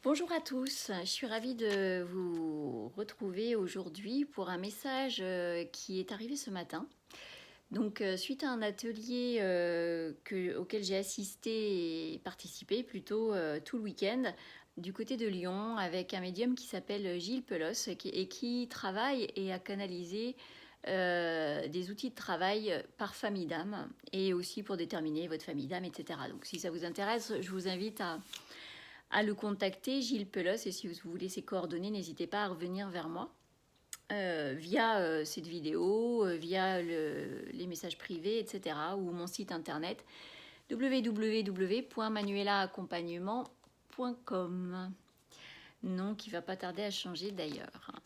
Bonjour à tous, je suis ravie de vous retrouver aujourd'hui pour un message qui est arrivé ce matin. Donc suite à un atelier auquel j'ai assisté et participé plutôt tout le week-end du côté de Lyon avec un médium qui s'appelle Gilles Pelos et qui travaille et a canalisé des outils de travail par famille d'âme et aussi pour déterminer votre famille d'âme, etc. Donc si ça vous intéresse, je vous invite à le contacter, Gilles Pelos, et si vous voulez ses coordonnées, n'hésitez pas à revenir vers moi via cette vidéo, via les messages privés, etc. ou mon site internet www.manuelaaccompagnement.com. Nom qui va pas tarder à changer d'ailleurs.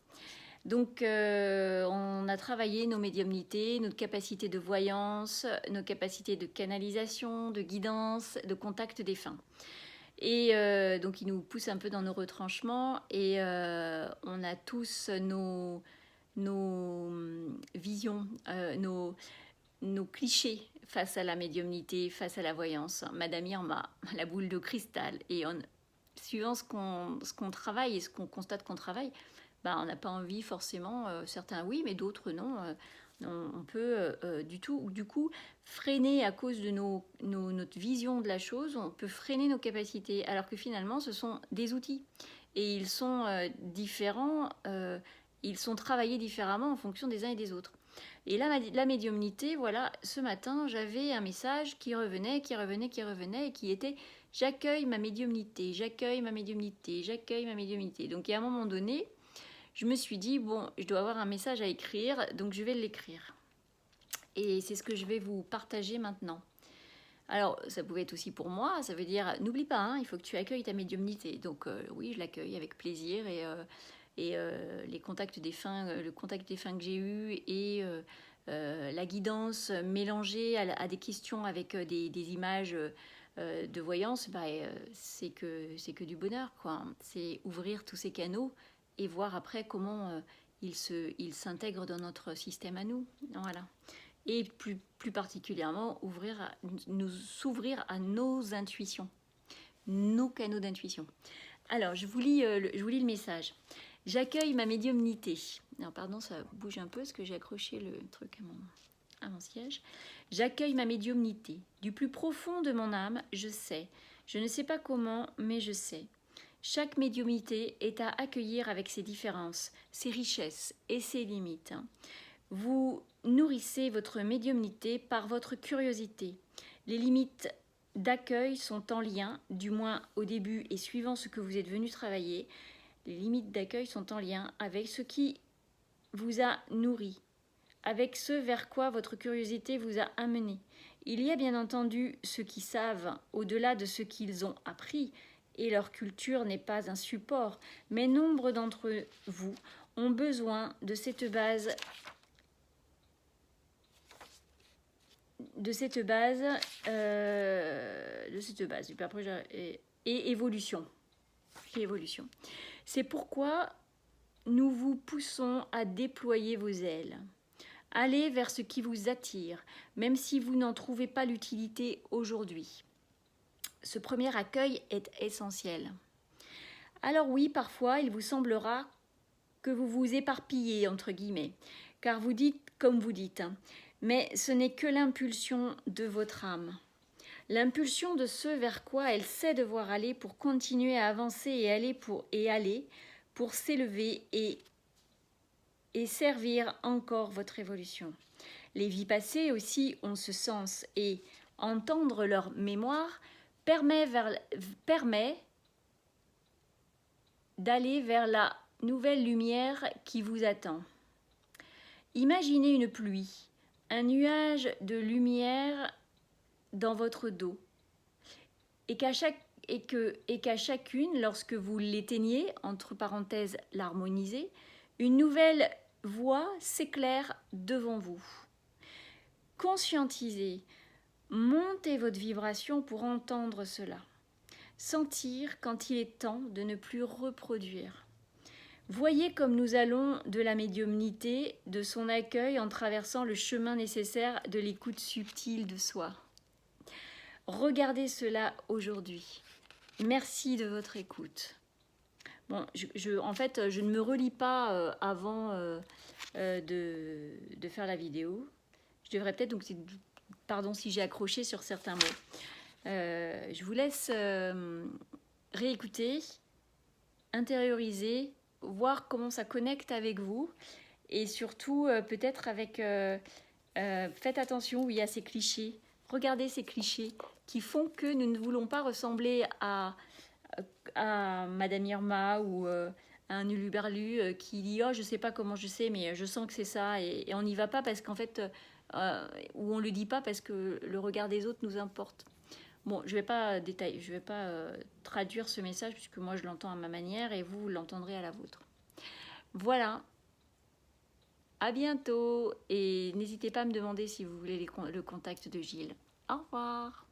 Donc on a travaillé nos médiumnités, notre capacité de voyance, nos capacités de canalisation, de guidance, de contact défunt. Et donc il nous pousse un peu dans nos retranchements et on a tous nos visions, nos clichés face à la médiumnité, face à la voyance. Madame Irma, la boule de cristal. Et suivant ce qu'on travaille et ce qu'on constate qu'on travaille, bah, on n'a pas envie forcément, certains oui, mais d'autres non. On peut du coup freiner à cause de notre vision de la chose, on peut freiner nos capacités, alors que finalement ce sont des outils et ils sont différents, ils sont travaillés différemment en fonction des uns et des autres. Et là, la médiumnité, voilà, ce matin j'avais un message qui revenait et qui était j'accueille ma médiumnité, j'accueille ma médiumnité, j'accueille ma médiumnité. Donc à un moment donné, je me suis dit, bon, je dois avoir un message à écrire, donc je vais l'écrire. Et c'est ce que je vais vous partager maintenant. Alors, ça pouvait être aussi pour moi, ça veut dire, n'oublie pas, hein, il faut que tu accueilles ta médiumnité. Donc oui, je l'accueille avec plaisir et les contacts défunts, le contact défunt que j'ai eu et la guidance mélangée à des questions avec des images de voyance, bah, c'est que du bonheur, quoi. C'est ouvrir tous ces canaux et voir après comment ils s'intègrent dans notre système à nous. Voilà. Et plus particulièrement, s'ouvrir à nos intuitions, nos canaux d'intuition. Alors, je vous lis le message. J'accueille ma médiumnité. Alors, pardon, ça bouge un peu parce que j'ai accroché le truc à mon siège. J'accueille ma médiumnité. Du plus profond de mon âme, je sais. Je ne sais pas comment, mais je sais. Chaque médiumnité est à accueillir avec ses différences, ses richesses et ses limites. Vous nourrissez votre médiumnité par votre curiosité. Les limites d'accueil sont en lien, du moins au début et suivant ce que vous êtes venu travailler, les limites d'accueil sont en lien avec ce qui vous a nourri, avec ce vers quoi votre curiosité vous a amené. Il y a bien entendu ceux qui savent au-delà de ce qu'ils ont appris, et leur culture n'est pas un support, mais nombre d'entre vous ont besoin de cette base et évolution. C'est pourquoi nous vous poussons à déployer vos ailes. Allez vers ce qui vous attire, même si vous n'en trouvez pas l'utilité aujourd'hui. Ce premier accueil est essentiel. Alors oui, parfois, il vous semblera que vous vous éparpillez, entre guillemets, car vous dites comme vous dites, mais ce n'est que l'impulsion de votre âme. L'impulsion de ce vers quoi elle sait devoir aller pour continuer à avancer et aller pour s'élever et servir encore votre évolution. Les vies passées aussi ont ce sens et entendre leur mémoire permet d'aller vers la nouvelle lumière qui vous attend. Imaginez une pluie, un nuage de lumière dans votre dos et qu'à chacune, lorsque vous l'éteignez, entre parenthèses l'harmonisez, une nouvelle voix s'éclaire devant vous. Conscientisez, montez votre vibration pour entendre cela. Sentir quand il est temps de ne plus reproduire. Voyez comme nous allons de la médiumnité, de son accueil en traversant le chemin nécessaire de l'écoute subtile de soi. Regardez cela aujourd'hui. Merci de votre écoute. Bon, en fait, je ne me relis pas avant de faire la vidéo. Je devrais peut-être, donc, pardon si j'ai accroché sur certains mots. Je vous laisse réécouter, intérioriser, voir comment ça connecte avec vous. Et surtout, peut-être avec... faites attention, oui, à ces clichés. Regardez ces clichés qui font que nous ne voulons pas ressembler à Madame Irma ou à un uluberlu qui dit « Oh, je sais pas comment je sais, mais je sens que c'est ça. » Et on n'y va pas parce qu'en fait... ou on le dit pas parce que le regard des autres nous importe. Bon, je vais pas détailler, je vais pas traduire ce message puisque moi je l'entends à ma manière et vous l'entendrez à la vôtre. Voilà. À bientôt et n'hésitez pas à me demander si vous voulez le contact de Gilles. Au revoir.